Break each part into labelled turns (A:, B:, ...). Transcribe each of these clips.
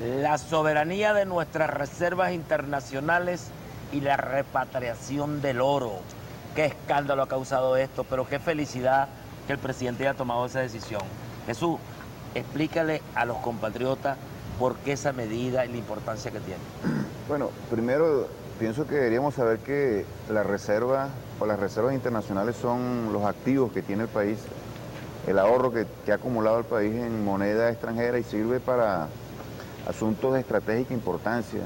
A: la soberanía de nuestras reservas internacionales y la repatriación del oro. Qué escándalo ha causado esto, pero qué felicidad que el presidente haya tomado esa decisión. Jesús, explícale a los compatriotas por qué esa medida y la importancia que tiene.
B: Bueno, primero pienso que deberíamos saber que la reserva o las reservas internacionales son los activos que tiene el país, el ahorro que ha acumulado el país en moneda extranjera y sirve para asuntos de estratégica importancia,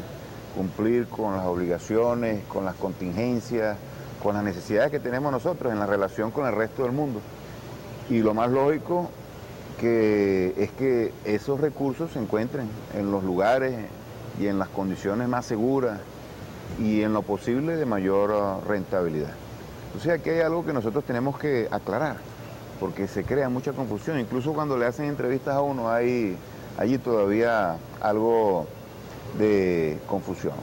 B: cumplir con las obligaciones, con las contingencias, con las necesidades que tenemos nosotros en la relación con el resto del mundo. Y lo más lógico es que esos recursos se encuentren en los lugares y en las condiciones más seguras y en lo posible de mayor rentabilidad. Entonces aquí hay algo que nosotros tenemos que aclarar, porque se crea mucha confusión. Incluso cuando le hacen entrevistas a uno hay allí todavía algo de confusión.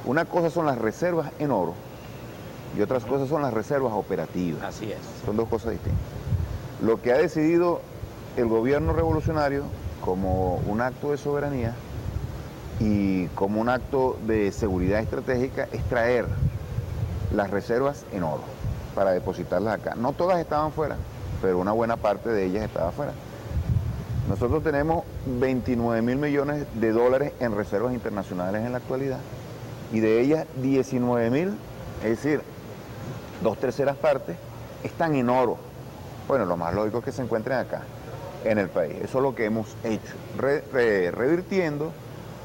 B: Una cosa son las reservas en oro y otras cosas son las reservas operativas.
A: Así es.
B: Son dos cosas distintas. Lo que ha decidido el gobierno revolucionario como un acto de soberanía y como un acto de seguridad estratégica es traer las reservas en oro para depositarlas acá. No todas estaban fuera, pero una buena parte de ellas estaba fuera. Nosotros tenemos 29.000 millones de dólares en reservas internacionales en la actualidad y de ellas 19.000, es decir, 2/3 partes, están en oro. Bueno, lo más lógico es que se encuentren acá, en el país. Eso es lo que hemos hecho, revirtiendo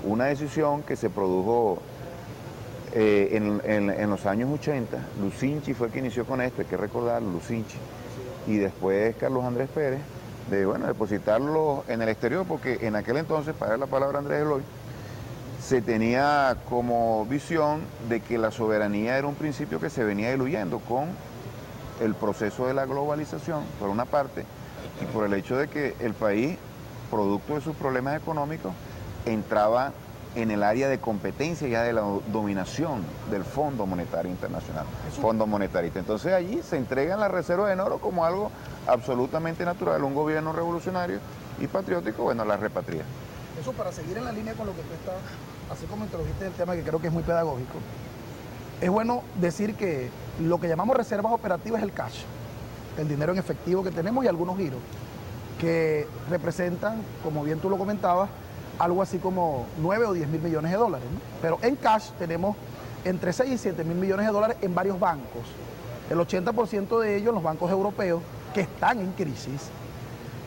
B: una decisión que se produjo en los años 80. Lucinchi fue el que inició con esto, hay que recordarlo, Lucinchi. Y después Carlos Andrés Pérez, de depositarlo en el exterior, porque en aquel entonces, para dar la palabra a Andrés Eloy, se tenía como visión de que la soberanía era un principio que se venía diluyendo con el proceso de la globalización, por una parte, y por el hecho de que el país, producto de sus problemas económicos, entraba en el área de competencia ya de la dominación del Fondo Monetario Internacional, Fondo Monetarista. Entonces allí se entregan las reservas en oro como algo absolutamente natural. Un gobierno revolucionario y patriótico, bueno, las repatria.
C: Eso, para seguir en la línea con lo que tú estás, así como introdujiste el tema que creo que es muy pedagógico, es bueno decir que lo que llamamos reservas operativas es el cash, el dinero en efectivo que tenemos y algunos giros, que representan, como bien tú lo comentabas, algo así como 9 o 10 mil millones de dólares, ¿no? Pero en cash tenemos entre 6 y 7 mil millones de dólares en varios bancos. El 80% de ellos en los bancos europeos, que están en crisis,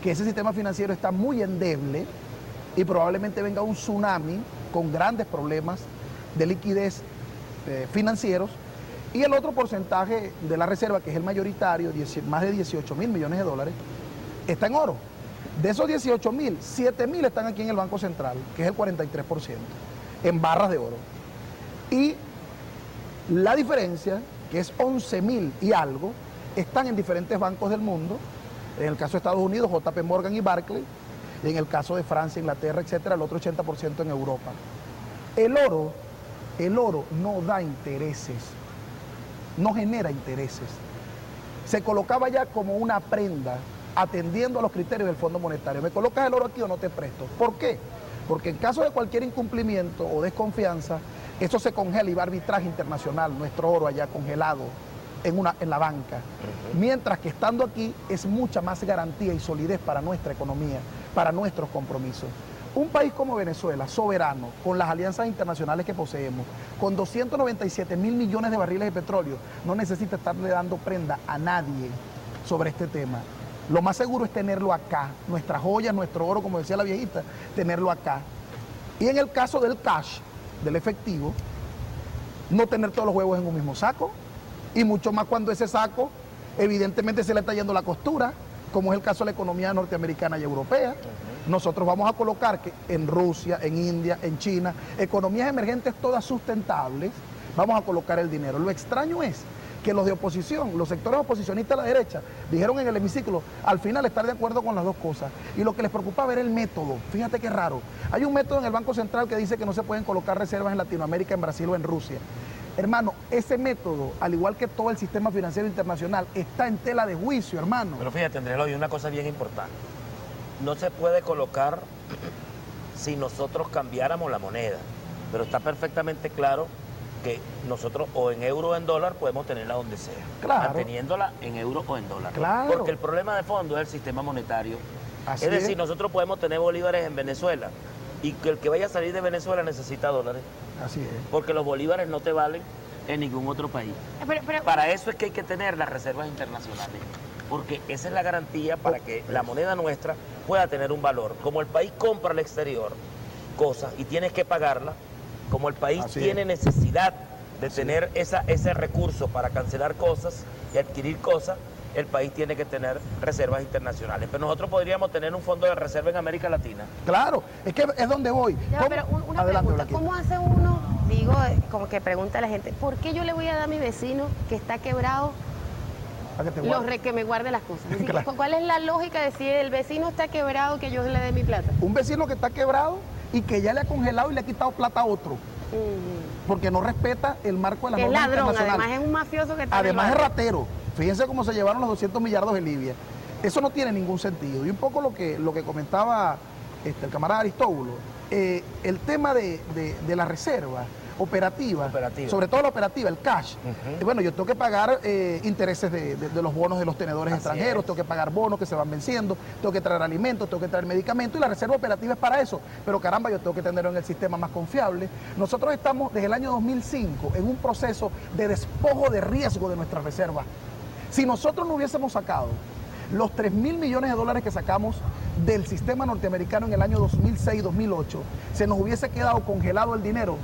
C: que ese sistema financiero está muy endeble y probablemente venga un tsunami con grandes problemas de liquidez financieros. Y el otro porcentaje de la reserva, que es el mayoritario, más de 18 mil millones de dólares, está en oro. De esos 18 mil, 7 mil están aquí en el Banco Central, que es el 43%, en barras de oro. Y la diferencia, que es 11 mil y algo, están en diferentes bancos del mundo. En el caso de Estados Unidos, JP Morgan y Barclays. Y en el caso de Francia, Inglaterra, etcétera, el otro 80% en Europa. El oro no da intereses, no genera intereses. Se colocaba ya como una prenda, atendiendo a los criterios del Fondo Monetario. ¿Me colocas el oro aquí o no te presto? ¿Por qué? Porque en caso de cualquier incumplimiento o desconfianza, eso se congela y va a arbitraje internacional, nuestro oro allá congelado en la banca. Mientras que estando aquí es mucha más garantía y solidez para nuestra economía, para nuestros compromisos. Un país como Venezuela, soberano, con las alianzas internacionales que poseemos, con 297 mil millones de barriles de petróleo, no necesita estarle dando prenda a nadie sobre este tema. Lo más seguro es tenerlo acá, nuestras joyas, nuestro oro, como decía la viejita, tenerlo acá. Y en el caso del cash, del efectivo, no tener todos los huevos en un mismo saco, y mucho más cuando ese saco evidentemente se le está yendo la costura, como es el caso de la economía norteamericana y europea. Nosotros vamos a colocar que en Rusia, en India, en China, economías emergentes todas sustentables, vamos a colocar el dinero. Lo extraño es que los de oposición, los sectores oposicionistas a la derecha, dijeron en el hemiciclo, al final estar de acuerdo con las dos cosas. Y lo que les preocupaba era el método. Fíjate qué raro. Hay un método en el Banco Central que dice que no se pueden colocar reservas en Latinoamérica, en Brasil o en Rusia. Hermano, ese método, al igual que todo el sistema financiero internacional, está en tela de juicio, hermano.
A: Pero fíjate, Andrés, hay una cosa bien importante. No se puede colocar si nosotros cambiáramos la moneda. Pero está perfectamente claro que nosotros o en euro o en dólar podemos tenerla donde sea,
C: Claro.
A: manteniéndola en euro o en dólar.
C: Claro.
A: Porque el problema de fondo es el sistema monetario.
C: Así
A: es decir,
C: es.
A: nosotros podemos tener bolívares en Venezuela y que el que vaya a salir de Venezuela necesita dólares,
C: Así es.
A: porque los bolívares no te valen en ningún otro país.
D: Pero-
A: Para eso es que hay que tener las reservas internacionales, porque esa es la garantía para que la moneda nuestra pueda tener un valor. Como el país compra al exterior cosas y tienes que pagarla, como el país
C: Así
A: tiene
C: es.
A: necesidad de tener ese recurso para cancelar cosas y adquirir cosas, el país tiene que tener reservas internacionales. Pero nosotros podríamos tener un fondo de reserva en América Latina.
C: Claro, es que es donde voy.
D: Ya,
C: ¿Cómo?
D: pero una
C: Adelante,
D: pregunta,
C: Blanquita.
D: ¿cómo hace uno, digo, como que pregunta a la gente, ¿por qué yo le voy a dar a mi vecino que está quebrado
C: Para que te guarde.
D: que me guarde las cosas? Es decir,
C: Claro.
D: ¿cuál es la lógica de si el vecino está quebrado que yo le dé mi plata?
C: Un vecino que está quebrado y que ya le ha congelado y le ha quitado plata a otro, porque no respeta el marco de las
D: Que es
C: normas
D: ladrón,
C: internacionales.
D: además es un mafioso que está en el
C: Además es
D: barrio.
C: ratero. Fíjense cómo se llevaron los 200 millardos de Libia. Eso no tiene ningún sentido. Y un poco lo que comentaba el camarada Aristóbulo, el tema de la reserva operativa, sobre todo la operativa, el cash. Bueno, yo tengo que pagar intereses de los bonos de los tenedores
A: Así
C: extranjeros,
A: es.
C: tengo que pagar bonos que se van venciendo, tengo que traer alimentos, tengo que traer medicamentos y la reserva operativa es para eso. Pero caramba, yo tengo que tenerlo en el sistema más confiable. Nosotros estamos desde el año 2005 en un proceso de despojo de riesgo de nuestras reservas. Si nosotros no hubiésemos sacado los 3.000 millones de dólares que sacamos del sistema norteamericano en el año 2006-2008, se nos hubiese quedado congelado el dinero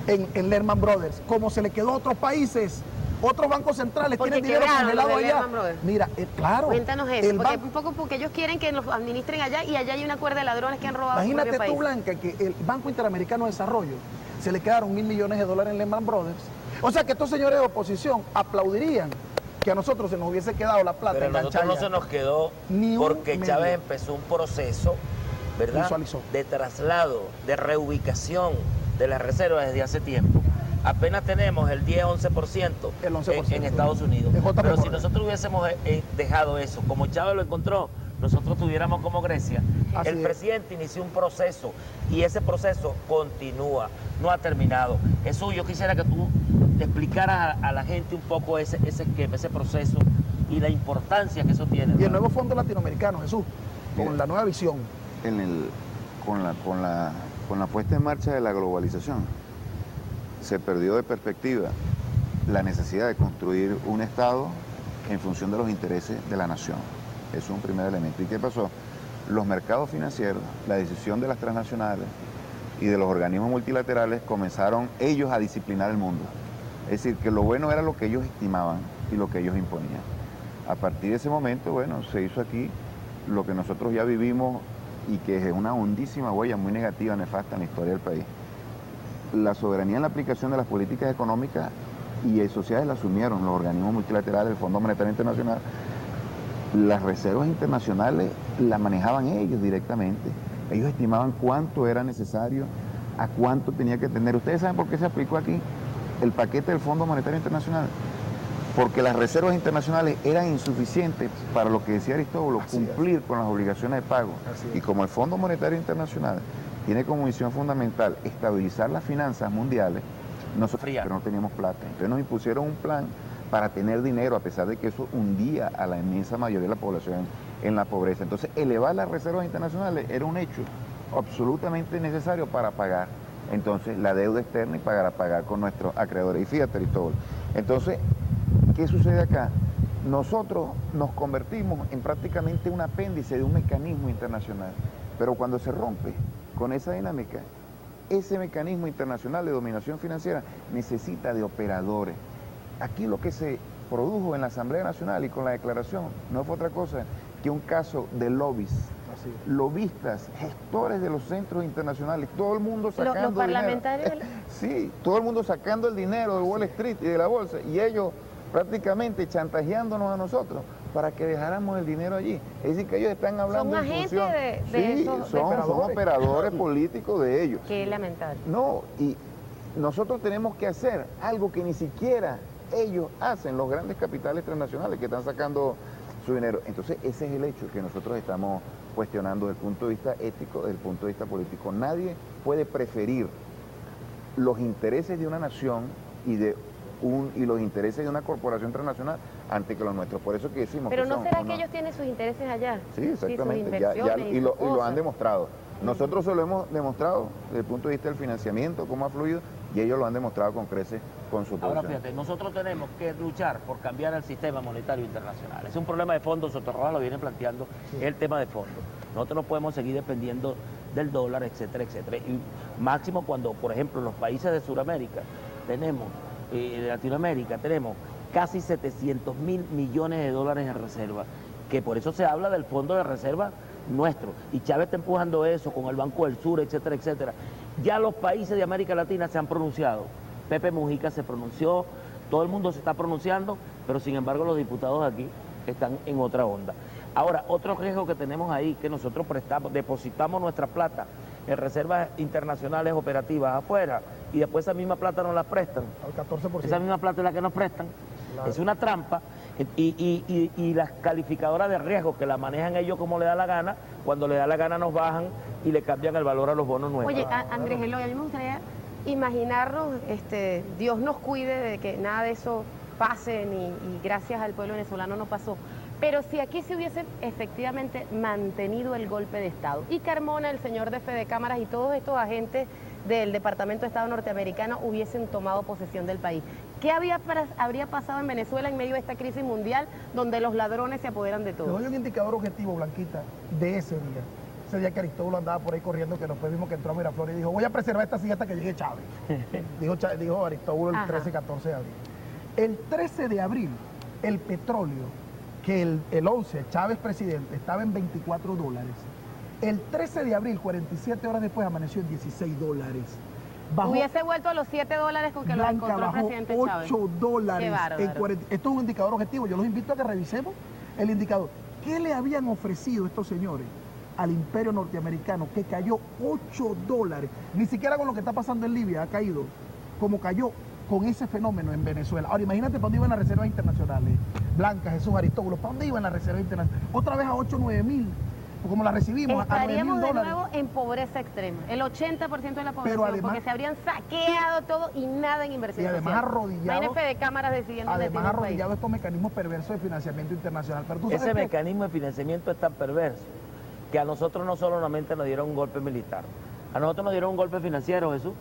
C: en Lehman Brothers, como se le quedó a otros países. Otros bancos centrales
D: Porque
C: tienen dinero
D: quebraron los
C: congelado
D: de
C: allá.
D: Lehman Brothers.
C: Mira, claro.
D: Cuéntanos eso,
C: el
D: porque,
C: banco-
D: un poco porque ellos quieren que los administren allá y allá hay una cuerda de ladrones que han robado su
C: Imagínate
D: propio
C: tú,
D: país.
C: Blanca, que el Banco Interamericano de Desarrollo se le quedaron 1.000 millones de dólares en Lehman Brothers. O sea que estos señores de oposición aplaudirían que a nosotros se nos hubiese quedado la plata
A: Pero a nosotros no
C: enganchada
A: se nos quedó
C: Ni un
A: porque
C: medio.
A: Chávez empezó un proceso, ¿verdad?,
C: Visualizó.
A: de traslado, de reubicación de las reservas desde hace tiempo. Apenas tenemos el 10-11%
C: El 11%,
A: en Estados Unidos.
C: En JP
A: Pero si
C: Morgan.
A: nosotros hubiésemos dejado eso, como Chávez lo encontró, nosotros tuviéramos como Grecia.
C: Así
A: El
C: es.
A: presidente inició un proceso y ese proceso continúa, no ha terminado. Jesús, yo quisiera que tú le explicaras a la gente un poco ese esquema, ese proceso y la importancia que eso tiene.
C: Y el nuevo Fondo Latinoamericano, Jesús, con
B: Bien.
C: la nueva visión.
B: Con la puesta en marcha de la globalización, se perdió de perspectiva la necesidad de construir un Estado en función de los intereses de la nación. Eso es un primer elemento. ¿Y qué pasó? Los mercados financieros, la decisión de las transnacionales y de los organismos multilaterales comenzaron ellos a disciplinar el mundo. Es decir, que lo bueno era lo que ellos estimaban y lo que ellos imponían. A partir de ese momento, bueno, se hizo aquí lo que nosotros ya vivimos y que es una hondísima huella muy negativa, nefasta en la historia del país. La soberanía en la aplicación de las políticas económicas y sociales la asumieron los organismos multilaterales, el Fondo Monetario Internacional. Las reservas internacionales las manejaban ellos directamente. Ellos estimaban cuánto era necesario, a cuánto tenía que tener. ¿Ustedes saben por qué se aplicó aquí el paquete del Fondo Monetario Internacional? Porque las reservas internacionales eran insuficientes para lo que decía Aristóbulo,
C: Así es.
B: cumplir con las obligaciones de pago.
C: Así es.
B: Y como el Fondo Monetario Internacional tiene como misión fundamental estabilizar las finanzas mundiales, nosotros
A: Fría.
B: pero no teníamos plata. Entonces nos impusieron un plan para tener dinero, a pesar de que eso hundía a la inmensa mayoría de la población en la pobreza. Entonces elevar las reservas internacionales era un hecho absolutamente necesario para pagar entonces la deuda externa y para pagar con nuestros acreedores. Y fíjate, Aristóbulo, entonces, ¿qué sucede acá? Nosotros nos convertimos en prácticamente un apéndice de un mecanismo internacional, pero cuando se rompe con esa dinámica, ese mecanismo internacional de dominación financiera necesita de operadores. Aquí lo que se produjo en la Asamblea Nacional y con la declaración no fue otra cosa que un caso de lobbies.
C: Así es.
B: Lobistas, gestores de los centros internacionales, todo el mundo sacando
D: Los parlamentarios.
B: dinero. Sí, todo el mundo sacando el dinero de Wall Street y de la bolsa, y ellos prácticamente chantajeándonos a nosotros para que dejáramos el dinero allí. Es decir, que ellos están hablando
D: Son
B: en
D: agentes
B: función.
D: de
B: Sí,
D: esos- de
B: son
C: operadores.
B: operadores políticos de ellos.
D: Qué lamentable.
B: No, y nosotros tenemos que hacer algo que ni siquiera ellos hacen, los grandes capitales transnacionales que están sacando su dinero. Entonces, ese es el hecho que nosotros estamos cuestionando desde el punto de vista ético, desde el punto de vista político. Nadie puede preferir los intereses de una nación y los intereses de una corporación transnacional antes que los nuestros. Por eso que decimos
D: Pero
B: que
D: ¿no
B: son
D: será que ellos tienen sus intereses allá?
B: Sí, exactamente.
D: sus inversiones
B: Y lo
D: cosas.
B: han demostrado. Nosotros se lo hemos demostrado desde el punto de vista del financiamiento, cómo ha fluido, y ellos lo han demostrado con creces con su
A: Ahora
B: posición.
A: fíjate, nosotros tenemos que luchar por cambiar el sistema monetario internacional. Es un problema de fondo, Sotorroja lo viene planteando, es el tema de fondo. Nosotros no podemos seguir dependiendo del dólar, etcétera, etcétera. Y máximo cuando, por ejemplo, los países de Sudamérica tenemos, de Latinoamérica tenemos casi 700 mil millones de dólares en reserva, que por eso se habla del fondo de reserva nuestro. Y Chávez está empujando eso con el Banco del Sur, etcétera, etcétera. Ya los países de América Latina se han pronunciado. Pepe Mujica se pronunció, todo el mundo se está pronunciando, pero sin embargo los diputados aquí están en otra onda. Ahora, otro riesgo que tenemos ahí, que nosotros depositamos nuestra plata en reservas internacionales operativas afuera y después esa misma plata nos la prestan.
C: Al 14%.
A: Esa misma plata es la que nos prestan.
C: Claro.
A: Es una trampa y las calificadoras de riesgo que la manejan ellos como le da la gana, cuando le da la gana nos bajan y le cambian el valor a los bonos nuevos.
D: Oye, Andrés Eloy, a mí me gustaría imaginarnos, Dios nos cuide de que nada de eso pase y gracias al pueblo venezolano no pasó. Pero si aquí se hubiese efectivamente mantenido el golpe de Estado y Carmona, el señor de Fede Cámaras y todos estos agentes del Departamento de Estado norteamericano hubiesen tomado posesión del país, ¿qué habría pasado en Venezuela en medio de esta crisis mundial donde los ladrones se apoderan de
C: Te
D: todo?
C: doy un indicador objetivo, Blanquita, de ese día. Ese día que Aristóbulo andaba por ahí corriendo, que después vimos que entró a Miraflores y dijo, voy a preservar esta silla hasta que llegue Chávez. dijo Aristóbulo el 13-14 de abril. El 13 de abril, el petróleo, que el 11, Chávez presidente, estaba en $24. El 13 de abril, 47 horas después, amaneció en $16. Bajó,
D: Hubiese vuelto a los $7 con que lo
C: Blanca
D: encontró el
C: bajó
D: presidente Chávez.
C: $8
D: Qué bárbaro.
C: en 40. Esto es un indicador objetivo. Yo los invito a que revisemos el indicador. ¿Qué le habían ofrecido estos señores al imperio norteamericano que cayó $8? Ni siquiera con lo que está pasando en Libia ha caído como cayó con ese fenómeno en Venezuela. Ahora imagínate para dónde iban las reservas internacionales. Blanca, Jesús, Aristóbulo, ¿para dónde iban las reservas internacionales? Otra vez a 8 o 9 mil, como las recibimos, a
D: Estaríamos de
C: $9.000.
D: nuevo en pobreza extrema, el 80% de la población,
C: además-
D: porque se habrían saqueado todo y nada en inversión
C: Y además
D: social.
C: arrodillados-
D: Imagínate de cámaras decidiendo dónde
C: Además
D: tiene un país.
C: arrodillado estos mecanismos perversos de financiamiento internacional. Pero tú
A: Ese
C: sabes que
A: mecanismo de financiamiento es tan perverso que a nosotros no solamente nos dieron un golpe militar, a nosotros nos dieron un golpe financiero, Jesús,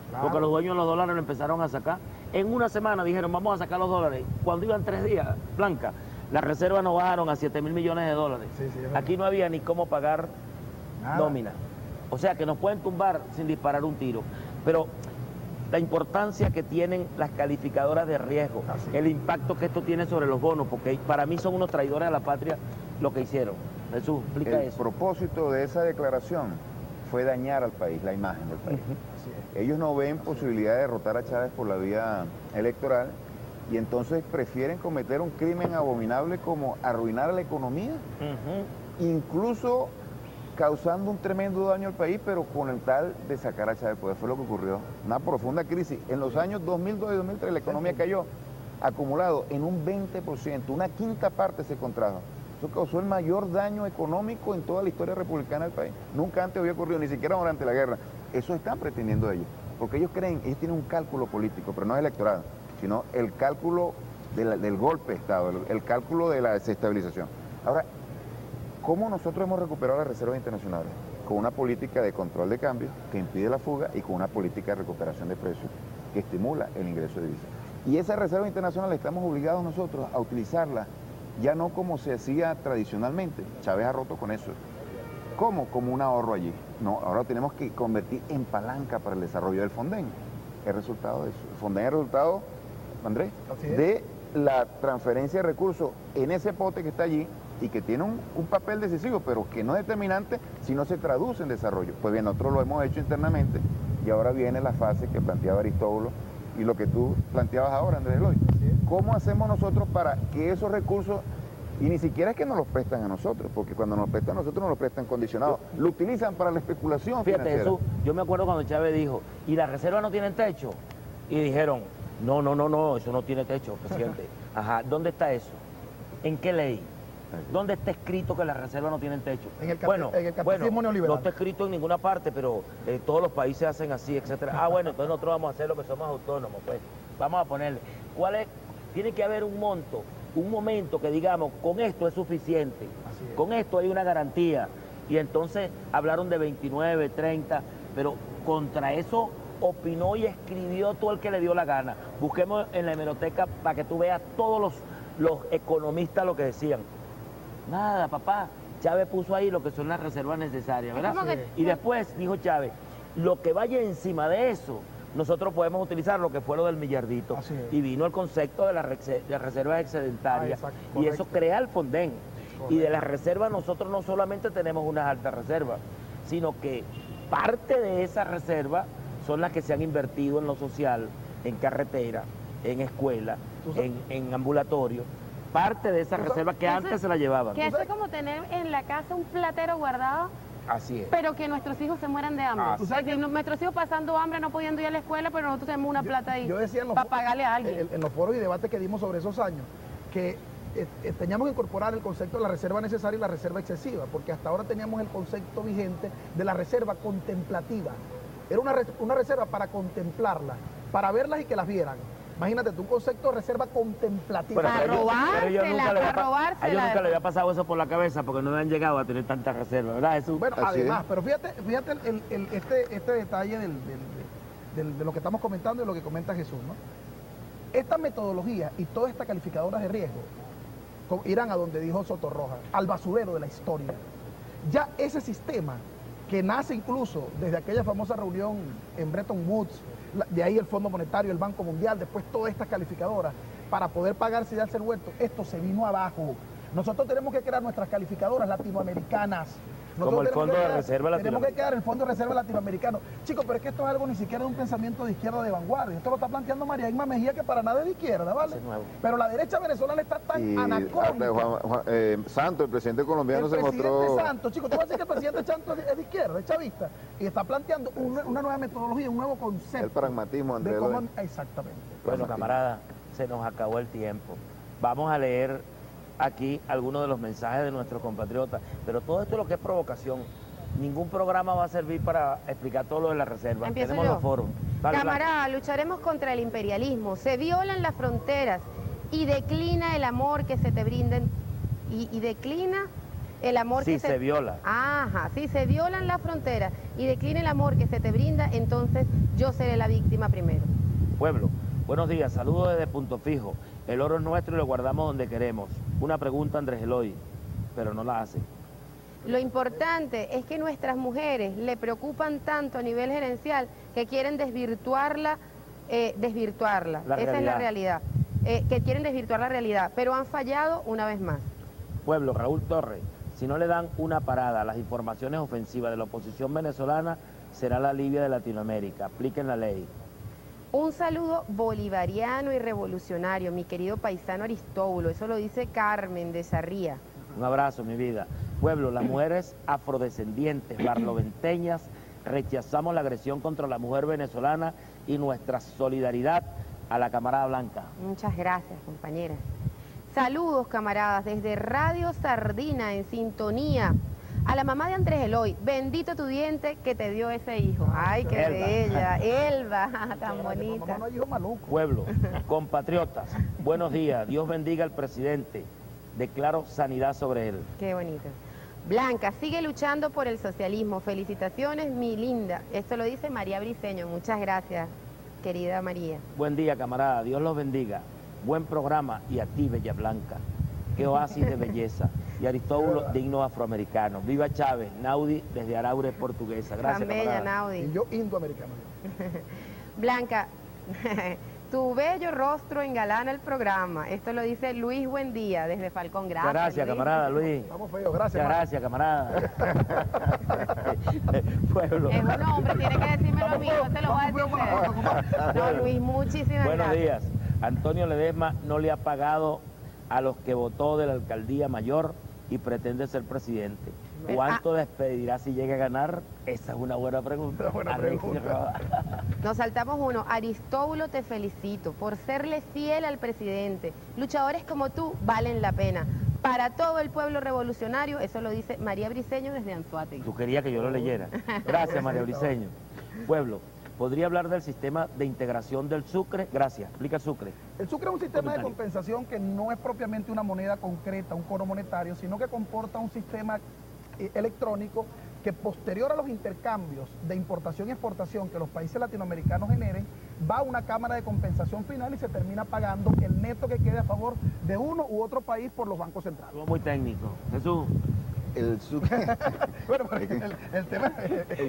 C: Claro.
A: porque los dueños de los dólares lo empezaron a sacar. En una semana dijeron, vamos a sacar los dólares. Cuando iban 3 días, Blanca, las reservas nos bajaron a 7.000 millones de dólares.
C: Sí, sí, es verdad.
A: Aquí no había ni cómo pagar
C: Nada.
A: nómina. O sea que nos pueden tumbar sin disparar un tiro. Pero la importancia que tienen las calificadoras de riesgo,
C: Así.
A: el impacto que esto tiene sobre los bonos, porque para mí son unos traidores a la patria lo que hicieron. Jesús, explica
B: El
A: eso.
B: propósito de esa declaración fue dañar al país, la imagen del país.
C: Así es.
B: Ellos no ven posibilidad de derrotar a Chávez por la vía electoral y entonces prefieren cometer un crimen abominable como arruinar la economía,
A: Ujú.
B: incluso causando un tremendo daño al país, pero con el tal de sacar a Chávez. Pues fue lo que ocurrió. Una profunda crisis. En los años 2002 y 2003 la economía cayó acumulado en un 20%, una quinta parte se contrajo. Eso causó el mayor daño económico en toda la historia republicana del país. Nunca antes había ocurrido, ni siquiera durante la guerra. Eso están pretendiendo ellos, porque ellos creen, ellos tienen un cálculo político, pero no es electoral, sino el cálculo del golpe de Estado, el cálculo de la desestabilización. Ahora, ¿cómo nosotros hemos recuperado las reservas internacionales? Con una política de control de cambio que impide la fuga y con una política de recuperación de precios que estimula el ingreso de divisas. Y esas reservas internacionales estamos obligados nosotros a utilizarlas ya no como se hacía tradicionalmente. Chávez ha roto con eso. ¿Cómo? Como un ahorro allí. No, ahora tenemos que convertir en palanca para el desarrollo del Fonden. Es resultado de eso. El Fonden es resultado, Andrés,
C: Así es.
B: de la transferencia de recursos en ese pote que está allí y que tiene un papel decisivo, pero que no es determinante si no se traduce en desarrollo. Pues bien, nosotros lo hemos hecho internamente y ahora viene la fase que planteaba Aristóbulo y lo que tú planteabas ahora, Andrés Eloy. ¿Cómo hacemos nosotros para que esos recursos, y ni siquiera es que nos los prestan a nosotros, porque cuando nos prestan a nosotros nos los prestan condicionados, lo utilizan para la especulación
A: Fíjate,
B: financiera?
A: Jesús, yo me acuerdo cuando Chávez dijo, ¿y las reservas no tienen techo? Y dijeron, no, eso no tiene techo, presidente. Ajá, ¿dónde está eso? ¿En qué ley? ¿Dónde está escrito que las reservas no tienen techo?
C: En el catecismo neoliberal.
A: No está escrito en ninguna parte, pero todos los países hacen así, etcétera. Ah, bueno, entonces nosotros vamos a hacer lo que somos autónomos, pues. Vamos a ponerle. Tiene que haber un monto, un momento que digamos, con esto es suficiente, con esto hay una garantía. Y entonces hablaron de 29, 30, pero contra eso opinó y escribió todo el que le dio la gana. Busquemos en la hemeroteca para que tú veas todos los economistas lo que decían. Nada, papá. Chávez puso ahí lo que son las reservas necesarias, ¿verdad? Y después dijo Chávez, lo que vaya encima de eso, nosotros podemos utilizar lo que fue lo del millardito. Y vino el concepto de las reservas excedentarias. Y eso crea el Fonden. Y de las reservas nosotros no solamente tenemos unas altas reservas, sino que parte de esas reservas son las que se han invertido en lo social, en carretera, en escuela, en ambulatorio. Parte de esas reservas que antes se la llevaban.
D: Que eso es como tener en la casa un platero guardado.
A: Así es.
D: Pero que nuestros hijos se mueran de hambre. Nuestros hijos pasando hambre, no pudiendo ir a la escuela, pero nosotros tenemos una plata ahí para pagarle a alguien.
C: En los foros y debates que dimos sobre esos años, que teníamos que incorporar el concepto de la reserva necesaria y la reserva excesiva, porque hasta ahora teníamos el concepto vigente de la reserva contemplativa. Era una reserva para contemplarla, para verlas y que las vieran. Imagínate tú, un concepto de reserva contemplativa.
D: Para robársela, para robársela.
A: A ellos nunca le había pasado eso por la cabeza porque no han llegado a tener tantas reservas, ¿verdad, Jesús?
C: Bueno, además, pero fíjate este detalle de lo que estamos comentando y lo que comenta Jesús, ¿no? Esta metodología y todas estas calificadoras de riesgo irán a donde dijo Sotorroja, al basurero de la historia. Ya ese sistema que nace incluso desde aquella famosa reunión en Bretton Woods, de ahí el Fondo Monetario, el Banco Mundial, después todas estas calificadoras, para poder pagarse y darse el vuelto, esto se vino abajo. Nosotros tenemos que crear nuestras calificadoras latinoamericanas.
A: Como el Fondo de Reserva Latinoamericano.
C: Tenemos que crear el Fondo de Reserva Latinoamericano. Chicos, pero es que esto es algo ni siquiera de un pensamiento de izquierda de vanguardia. Esto lo está planteando María Inma Mejía, que para nada es de izquierda, ¿vale? Pero la derecha venezolana está tan anacrónica.
B: Santos, el presidente colombiano, se mostró...
C: El presidente Santos, chicos, tú vas a decir que el presidente Santos es de izquierda, es chavista, y está planteando una nueva metodología, un nuevo concepto.
B: El pragmatismo, Andrés.
C: Exactamente.
A: Bueno, camarada, se nos acabó el tiempo. Vamos a leer aquí algunos de los mensajes de nuestros compatriotas, pero todo esto es lo que es provocación. Ningún programa va a servir para explicar todo lo de la reserva. Tenemos los foros.
D: Camarada, lucharemos contra el imperialismo, se violan las fronteras y declina el amor que se te brinden, y declina el amor que
A: se viola.
D: Ajá, si se violan las fronteras y declina el amor que se te brinda, entonces yo seré la víctima primero.
A: Pueblo, buenos días, saludos desde Punto Fijo. El oro es nuestro y lo guardamos donde queremos. Una pregunta, Andrés Eloy, pero no la hace.
D: Lo importante es que nuestras mujeres le preocupan tanto a nivel gerencial que quieren desvirtuarla. Esa es la realidad. Que quieren desvirtuar la realidad, pero han fallado una vez más.
A: Pueblo, Raúl Torres, si no le dan una parada a las informaciones ofensivas de la oposición venezolana, será la Libia de Latinoamérica. Apliquen la ley.
D: Un saludo bolivariano y revolucionario, mi querido paisano Aristóbulo. Eso lo dice Carmen de Sarría.
A: Un abrazo, mi vida. Pueblo, las mujeres afrodescendientes, barloventeñas, rechazamos la agresión contra la mujer venezolana y nuestra solidaridad a la camarada Blanca.
D: Muchas gracias, compañera. Saludos, camaradas, desde Radio Sardina, en sintonía. A la mamá de Andrés Eloy, bendito tu diente que te dio ese hijo. Ay, qué bella. Elba, tan bonita.
A: Pueblo, compatriotas, buenos días. Dios bendiga al presidente. Declaro sanidad sobre él.
D: Qué bonito. Blanca, sigue luchando por el socialismo. Felicitaciones, mi linda. Esto lo dice María Briceño. Muchas gracias, querida María.
A: Buen día, camarada. Dios los bendiga. Buen programa y a ti, Bella Blanca. Qué oasis de belleza. Y Aristóbulo, digno afroamericano. Viva Chávez, Naudi, desde Araure, Portuguesa. Gracias,
D: tan bella, Naudi.
C: Y yo, indoamericano.
D: Blanca, tu bello rostro engalana el programa. Esto lo dice Luis Buendía, desde Falcón. Gracias,
A: gracias,
D: Luis.
A: Camarada Luis.
C: Vamos feos, gracias.
A: Gracias, camarada. Pueblo.
D: Es un hombre, tiene que decírmelo a mí, no te lo voy a decir. No, Luis, muchísimas gracias.
A: Buenos días. Antonio Ledesma no le ha pagado a los que votó de la alcaldía mayor y pretende ser presidente. ¿Cuánto despedirá si llega a ganar? Esa es una buena pregunta.
D: Nos saltamos uno. Aristóbulo, te felicito por serle fiel al presidente. Luchadores como tú valen la pena. para todo el pueblo revolucionario. Eso lo dice María Briceño desde Anzoátegui.
A: Tú querías que yo lo leyera. Gracias, María Briceño. Pueblo, ¿podría hablar del sistema de integración del Sucre? Gracias. Explica Sucre.
C: El Sucre es un sistema de
A: Comentario.
C: compensación que no es propiamente una moneda concreta, un cono monetario, sino que comporta un sistema electrónico que posterior a los intercambios de importación y exportación que los países latinoamericanos generen, va a una cámara de compensación final y se termina pagando el neto que quede a favor de uno u otro país por los bancos centrales.
A: Estuvo muy técnico. Jesús,
B: El Sucre,
C: Bueno, pero el tema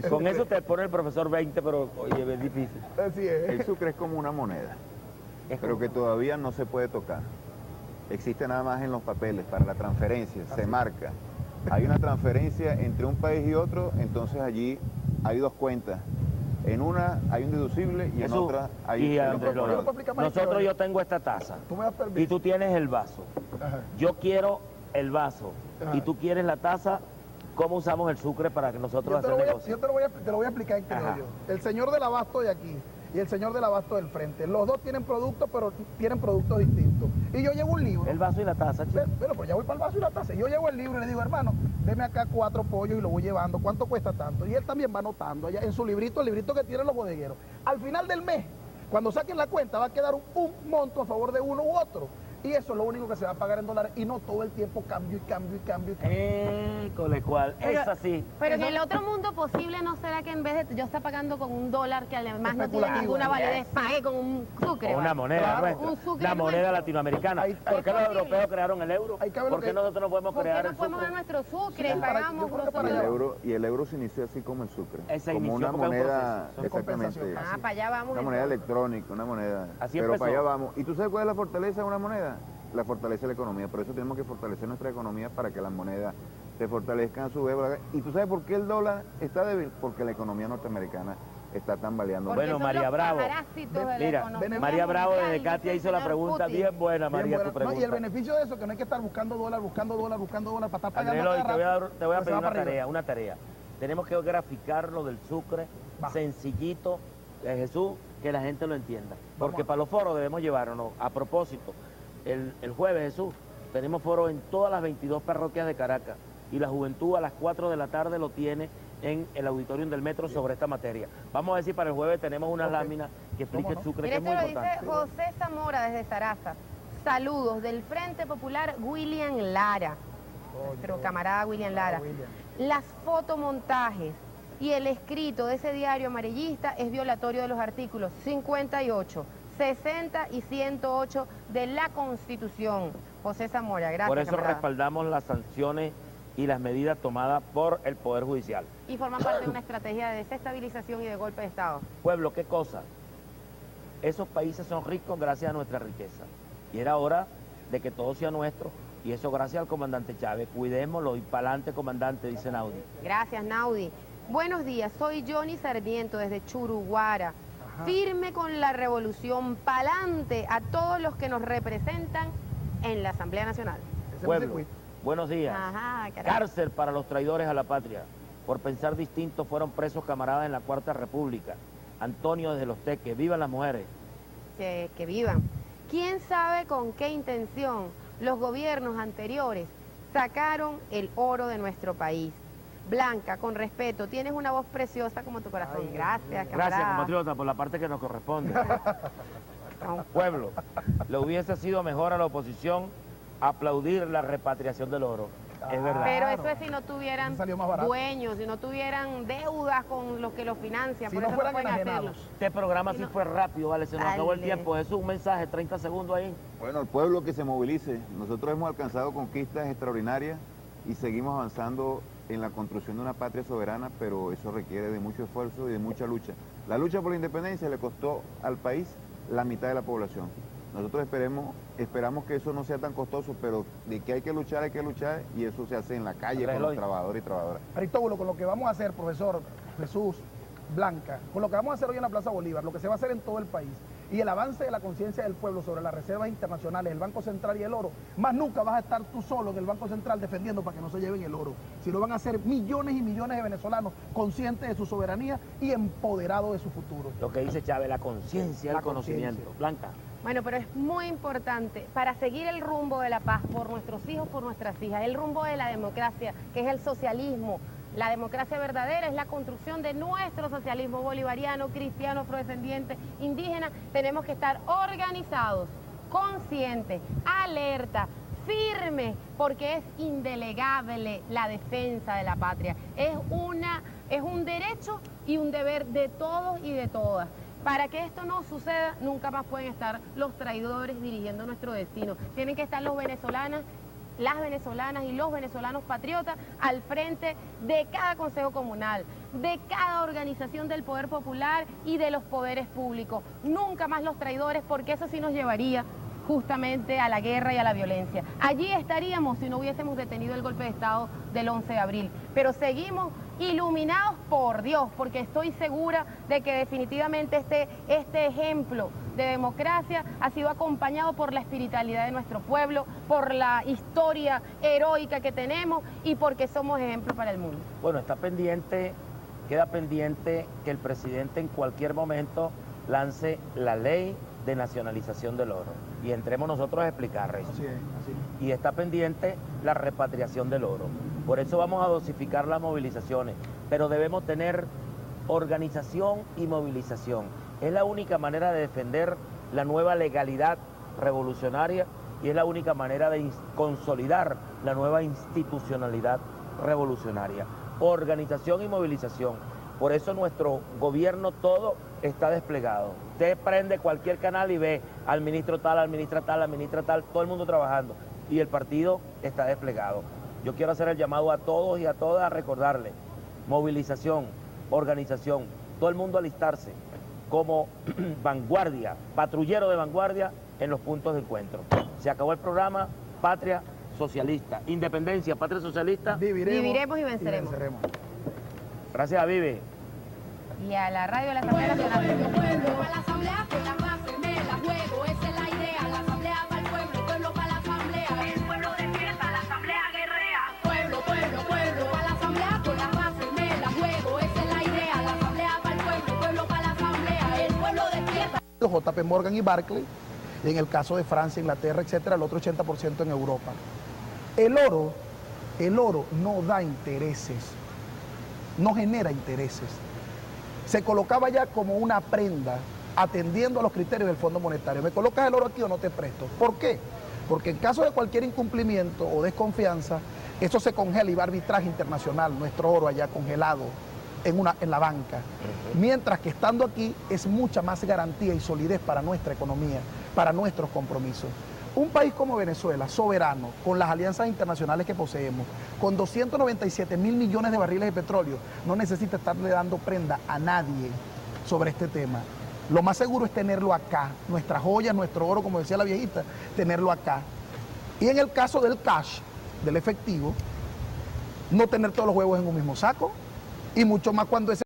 A: con eso te pone el profesor 20, pero oye, es difícil.
C: así es.
B: el Sucre es como una moneda,
A: Es
B: pero
A: como-
B: que todavía no se puede tocar. Existe nada más en los papeles para la transferencia, se marca. Hay una transferencia entre un país y otro, entonces allí hay dos cuentas. En una hay un deducible y en
A: Jesús,
B: otra hay
A: y
B: un
A: Andrés
C: Yo lo
A: Lora,
C: puedo explicar más
A: nosotros
C: claro.
A: yo tengo esta taza
C: Tú me das permiso.
A: y tú tienes el vaso.
C: Ajá.
A: Yo quiero el vaso
C: Ajá.
A: y tú quieres la taza. ¿Cómo usamos el Sucre para que nosotros
C: Yo te lo
A: hacer
C: voy a,
A: negocio?
C: yo te lo voy a explicar en
A: Ajá.
C: criollo. El señor del abasto de aquí y el señor del abasto del frente. Los dos tienen productos, pero tienen productos distintos. Y yo llevo un libro.
A: El vaso y la taza, chico.
C: Bueno, pues ya voy para el vaso y la taza. Yo llevo el libro y le digo, hermano, deme acá 4 pollos y lo voy llevando. ¿Cuánto cuesta tanto? Y él también va anotando allá en su librito, el librito que tienen los bodegueros. Al final del mes, cuando saquen la cuenta, va a quedar un monto a favor de uno u otro. Y eso es lo único que se va a pagar en dólares y no todo el tiempo cambio y cambio y cambio y cambio.
A: Con el cual,
D: Pero-
A: es así.
D: Pero en el otro mundo posible, ¿no será que en vez de yo estar pagando con un dólar que además no tiene
C: Especulativo,
D: ninguna
C: ¿no?
D: validez, pague con un sucre?
A: O una
D: ¿vale?
A: moneda
C: Claro,
A: nuestra,
D: un sucre
A: la moneda
D: nuestro.
A: latinoamericana.
C: Ahí-
A: ¿Por qué los
D: posible.
A: europeos crearon el euro?
C: Hay que ver lo
A: ¿Por qué
C: que-
A: nosotros no podemos
D: ¿Por qué
A: crear
D: no
A: el
D: podemos
A: sucre?
D: dar nuestro sucre
C: Sí,
D: y
C: para-
D: pagamos
C: yo creo que
D: grosso
C: para
D: modo?
B: Y el euro se inició así como el Sucre,
A: Se
B: como
A: inició
B: una
A: porque es un
B: moneda,
A: proceso.
C: De compensación.
B: exactamente,
C: Así.
D: Para allá vamos.
B: una moneda
D: entonces.
B: electrónica, una moneda,
A: Así
B: pero
A: empezó.
B: para allá vamos. ¿Y tú sabes cuál es la fortaleza de una moneda? La fortaleza de la economía, por eso tenemos que fortalecer nuestra economía para que las monedas se fortalezcan a su vez. ¿Y tú sabes por qué el dólar está débil? Porque la economía norteamericana está tambaleando.
D: Porque
A: Bueno,
D: son
A: María
D: los
A: Bravo.
D: parásitos de la
A: Mira,
D: economía
A: María Bravo
D: mundial,
A: desde
D: dice
A: Katia
D: el
A: hizo la
D: señor
A: pregunta
D: Putin.
A: bien buena,
C: Bien
A: María,
C: buena.
A: tu pregunta.
C: No, y el beneficio de eso, que no hay que estar buscando dólar para estar pagando
A: Andrés Eloy,
C: cada
A: te
C: rato,
A: voy a
C: pues se
A: pedir
C: va
A: una
C: para arriba.
A: tarea. Tenemos que graficar lo del Sucre,
C: Va.
A: sencillito, Jesús, que la gente lo entienda. Porque
C: Vamos.
A: para los foros debemos llevarnos. A propósito, el jueves, Jesús, tenemos foro en todas las 22 parroquias de Caracas y la juventud a las 4 de la tarde lo tiene en el auditorium del metro sobre esta materia. Vamos a ver si para el jueves tenemos una
C: Ok.
A: lámina que explique
C: ¿Cómo
A: el
C: no?
A: Sucre,
D: Mira,
A: que es
D: esto
A: muy
D: lo dice
A: importante.
D: José Zamora desde Zaraza. Saludos del Frente Popular William Lara, nuestro camarada William Lara.
C: William.
D: Las fotomontajes y el escrito de ese diario amarillista es violatorio de los artículos 58, 60 y 108 de la Constitución. José Zamora, gracias.
A: Por eso
D: camarada.
A: respaldamos las sanciones y las medidas tomadas por el Poder Judicial.
D: Y forma parte de una estrategia de desestabilización y de golpe de Estado.
A: Pueblo, ¿qué cosa? Esos países son ricos gracias a nuestra riqueza. Y era hora de que todo sea nuestro. Y eso gracias al comandante Chávez. Cuidémoslo y pa'lante, comandante, dice Naudi.
D: Gracias, Naudi. Buenos días, soy Johnny Sarmiento desde Churuguara.
C: Ajá.
D: Firme con la revolución, pa'lante a todos los que nos representan en la Asamblea Nacional.
C: Ese es mi
A: Pueblo,
C: circuito.
A: buenos días.
D: Ajá, caray.
A: Cárcel para los traidores a la patria. Por pensar distinto fueron presos camaradas en la Cuarta República. Antonio desde Los Teques. ¡Vivan las mujeres!
D: Que vivan. ¿Quién sabe con qué intención los gobiernos anteriores sacaron el oro de nuestro país? Blanca, con respeto, tienes una voz preciosa como tu corazón.
C: Ay,
D: Gracias,
A: Gracias,
D: camarada.
A: compatriota, por la parte que nos corresponde.
D: No,
A: Pueblo, le hubiese sido mejor a la oposición aplaudir la repatriación del oro. Es verdad.
D: Pero
C: Claro.
D: eso es si no tuvieran
C: Salió más barato.
D: dueños, si no tuvieran deudas con los que los financian.
C: Si
D: por
C: no
D: eso
C: fueran
D: pueden hacerlo.
C: enajenados.
A: Este programa sí
D: no-
A: fue rápido, vale, se nos acabó el
D: Dale.
A: tiempo. Eso es un mensaje, 30 segundos ahí.
B: Bueno, el pueblo que se movilice. Nosotros hemos alcanzado conquistas extraordinarias y seguimos avanzando en la construcción de una patria soberana, pero eso requiere de mucho esfuerzo y de mucha lucha. La lucha por la independencia le costó al país la mitad de la población. Nosotros esperamos que eso no sea tan costoso, pero de que hay que luchar y eso se hace en la calle
A: Andrés
B: con los
A: Eloy.
B: trabajadores y trabajadoras.
C: Aristóbulo, con lo que vamos a hacer, profesor Jesús, Blanca, con lo que vamos a hacer hoy en la Plaza Bolívar, lo que se va a hacer en todo el país y el avance de la conciencia del pueblo sobre las reservas internacionales, el Banco Central y el oro, más nunca vas a estar tú solo en el Banco Central defendiendo para que no se lleven el oro, sino van a ser millones y millones de venezolanos conscientes de su soberanía y empoderados de su futuro.
A: Lo que dice Chávez, la conciencia,
C: La
A: el conocimiento.
C: conciencia.
A: Blanca.
D: Bueno, pero es muy importante para seguir el rumbo de la paz por nuestros hijos, por nuestras hijas, el rumbo de la democracia, que es el socialismo. La democracia verdadera es la construcción de nuestro socialismo bolivariano, cristiano, afrodescendiente, indígena. Tenemos que estar organizados, conscientes, alerta, firmes, porque es indelegable la defensa de la patria. Es un derecho y un deber de todos y de todas. Para que esto no suceda, nunca más pueden estar los traidores dirigiendo nuestro destino. Tienen que estar los venezolanas, las venezolanas y los venezolanos patriotas al frente de cada consejo comunal, de cada organización del poder popular y de los poderes públicos. Nunca más los traidores, porque eso sí nos llevaría justamente a la guerra y a la violencia. Allí estaríamos si no hubiésemos detenido el golpe de Estado del 11 de abril. Pero seguimos iluminados por Dios, porque estoy segura de que definitivamente este ejemplo de democracia ha sido acompañado por la espiritualidad de nuestro pueblo, por la historia heroica que tenemos y porque somos ejemplo para el mundo.
A: Bueno, queda pendiente que el presidente en cualquier momento lance la ley de nacionalización del oro y entremos nosotros a explicar eso.
C: Así es, así es.
A: Y está pendiente la repatriación del oro. Por eso vamos a dosificar las movilizaciones, pero debemos tener organización y movilización. Es la única manera de defender la nueva legalidad revolucionaria y es la única manera de consolidar la nueva institucionalidad revolucionaria. Organización y movilización. Por eso nuestro gobierno todo está desplegado. Usted prende cualquier canal y ve al ministro tal, al ministra tal, al ministra tal, todo el mundo trabajando. Y el partido está desplegado. Yo quiero hacer el llamado a todos y a todas a recordarle, movilización, organización, todo el mundo alistarse como vanguardia, patrullero de vanguardia en los puntos de encuentro. Se acabó el programa Patria Socialista. Independencia, Patria Socialista.
D: Viviremos y venceremos.
A: Gracias a Vive.
D: Y a la radio de la Asamblea Nacional.
E: Para la asamblea con la base me la juego, esa es la idea. La asamblea para el pueblo para la asamblea. El pueblo despierta, la asamblea guerrea. Pueblo, para la asamblea con la base me la juego, esa es la idea. La asamblea para el pueblo para la asamblea. El pueblo despierta.
C: JP Morgan y Barclays, y en el caso de Francia, Inglaterra, etcétera, el otro 80% en Europa. El oro no da intereses, no genera intereses. Se colocaba ya como una prenda atendiendo a los criterios del Fondo Monetario. ¿Me colocas el oro aquí o no te presto? ¿Por qué? Porque en caso de cualquier incumplimiento o desconfianza, eso se congela y va a arbitraje internacional, nuestro oro allá congelado en la banca. Mientras que estando aquí es mucha más garantía y solidez para nuestra economía, para nuestros compromisos. Un país como Venezuela, soberano, con las alianzas internacionales que poseemos, con 297 mil millones de barriles de petróleo, no necesita estarle dando prenda a nadie sobre este tema. Lo más seguro es tenerlo acá, nuestras joyas, nuestro oro, como decía la viejita, tenerlo acá. Y en el caso del cash, del efectivo, no tener todos los huevos en un mismo saco, y mucho más cuando ese...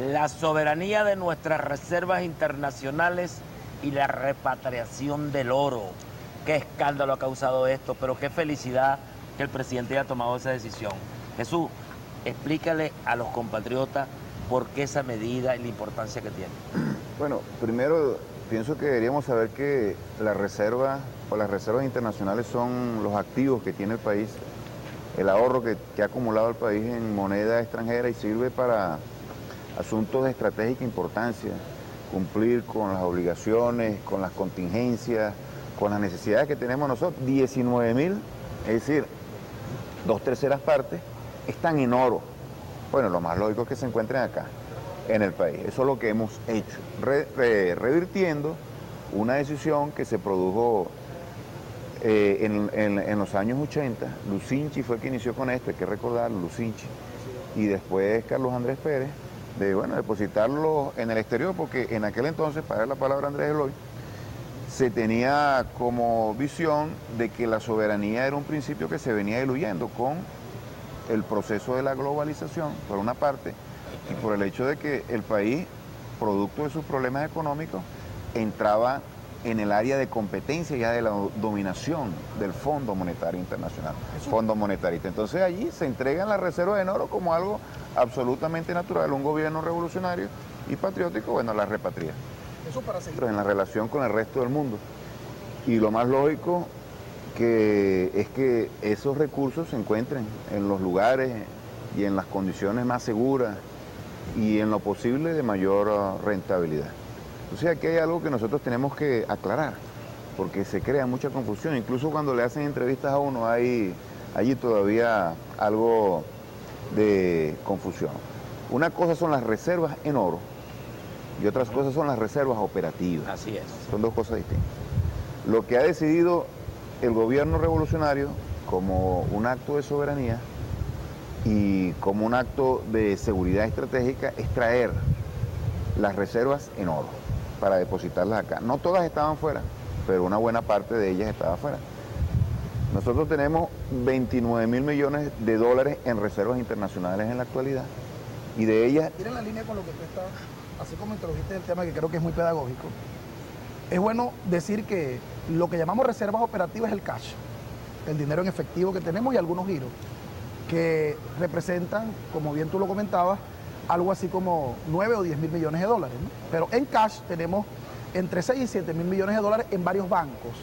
A: La soberanía de nuestras reservas internacionales y la repatriación del oro. Qué escándalo ha causado esto, pero qué felicidad que el presidente haya tomado esa decisión. Jesús, explícale a los compatriotas por qué esa medida y la importancia que tiene.
B: Bueno, primero pienso que deberíamos saber que la reserva o las reservas internacionales son los activos que tiene el país, el ahorro que ha acumulado el país en moneda extranjera y sirve para asuntos de estratégica importancia, cumplir con las obligaciones, con las contingencias, con las necesidades que tenemos nosotros. 19.000, es decir, 2/3 partes, están en oro. Bueno, lo más lógico es que se encuentren acá, en el país. Eso es lo que hemos hecho, revirtiendo una decisión que se produjo en los años 80. Lucinchi fue el que inició con esto, hay que recordarlo, Lucinchi. Y después Carlos Andrés Pérez, de depositarlo en el exterior, porque en aquel entonces, para dar la palabra a Andrés Eloy, se tenía como visión de que la soberanía era un principio que se venía diluyendo con el proceso de la globalización, por una parte, y por el hecho de que el país producto de sus problemas económicos, entraba en el área de competencia ya de la dominación del Fondo Monetario Internacional, Fondo Monetarista. Entonces allí se entregan las reservas en oro como algo absolutamente natural. Un gobierno revolucionario y patriótico, bueno, las repatria.
C: Eso para seguir.
B: En la relación con el resto del mundo. Y lo más lógico es que esos recursos se encuentren en los lugares y en las condiciones más seguras y en lo posible de mayor rentabilidad. Entonces aquí hay algo que nosotros tenemos que aclarar, porque se crea mucha confusión. Incluso cuando le hacen entrevistas a uno hay allí todavía algo de confusión. Una cosa son las reservas en oro y otras cosas son las reservas operativas.
A: Así es.
B: Son dos cosas distintas. Lo que ha decidido el gobierno revolucionario como un acto de soberanía y como un acto de seguridad estratégica es traer las reservas en oro para depositarlas acá. No todas estaban fuera, pero una buena parte de ellas estaba fuera. Nosotros tenemos 29.000 millones de dólares en reservas internacionales en la actualidad y de ellas...
C: Ir en la línea con lo que tú estás, así como introdujiste el tema que creo que es muy pedagógico, es bueno decir que lo que llamamos reservas operativas es el cash, el dinero en efectivo que tenemos y algunos giros, que representan, como bien tú lo comentabas, algo así como 9 o 10 mil millones de dólares, ¿no? Pero en cash tenemos entre 6 y 7 mil millones de dólares en varios bancos.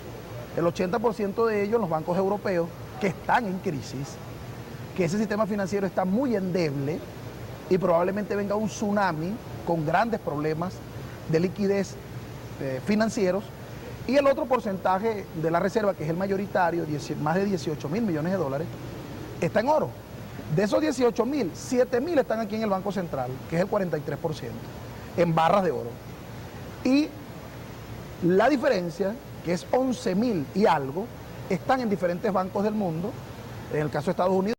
C: El 80% de ellos en los bancos europeos que están en crisis, que ese sistema financiero está muy endeble y probablemente venga un tsunami con grandes problemas de liquidez financieros. Y el otro porcentaje de la reserva, que es el mayoritario, más de 18 mil millones de dólares, está en oro. De esos 18 mil, 7 mil están aquí en el Banco Central, que es el 43%, en barras de oro. Y la diferencia, que es 11 mil y algo, están en diferentes bancos del mundo, en el caso de Estados Unidos,